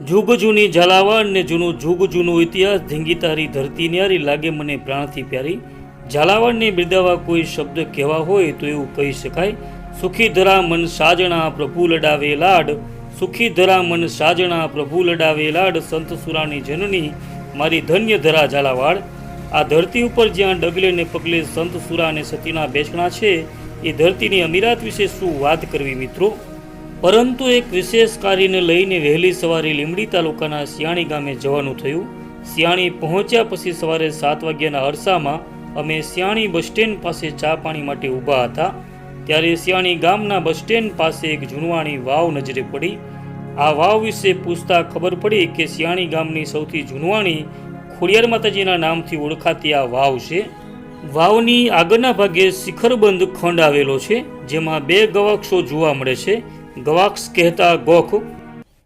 જુગ જૂની ઝાલાવાડ ને જૂનો જુગ જૂનો ઇતિહાસ ધીંગી તારી ધરતી ન્યારી લાગે મને પ્રાણથી પ્યારી। ઝાલાવાડને બિરદાવવા કોઈ શબ્દ કહેવા હોય તો એવું કહી શકાય, સુખી ધરા મન સાજણા પ્રભુ લડાવે લાડ, સુખી ધરા મન સાજણા પ્રભુ લડાવે લાડ, સંત સુરાની જનની મારી ધન્ય ધરા ઝાલાવાડ। આ ધરતી ઉપર જ્યાં ડગલે ને પગલે સંત સુરા અને સતીના બેસણા છે, એ ધરતીની અમીરાત વિશે શું વાત કરવી મિત્રો। પરંતુ એક વિશેષ કાર્યને લઈને વહેલી સવારે લીંબડી તાલુકાના સિયાણી ગામે જવાનું થયું। સિયાણી પહોંચ્યા પછી સવારે 7 વાગ્યાના અરસામાં અમે સિયાણી બસ સ્ટેન્ડ પાસે ચા પાણી માટે ઊભા હતા, ત્યારે સિયાણી ગામના બસ સ્ટેન્ડ પાસે એક જૂનવાણી વાવ નજરે પડી। આ વાવ વિશે પૂછતા ખબર પડી કે સિયાણી ગામની સૌથી જૂનવાણી ખોડિયાર માતાજીના નામથી ઓળખાતી આ વાવ છે। વાવની આગળના ભાગે શિખરબંધ ખંડ આવેલો છે, જેમાં 2 ગવાક્ષો જોવા મળે છે। ગવાક્ષ કહેતા ગોખ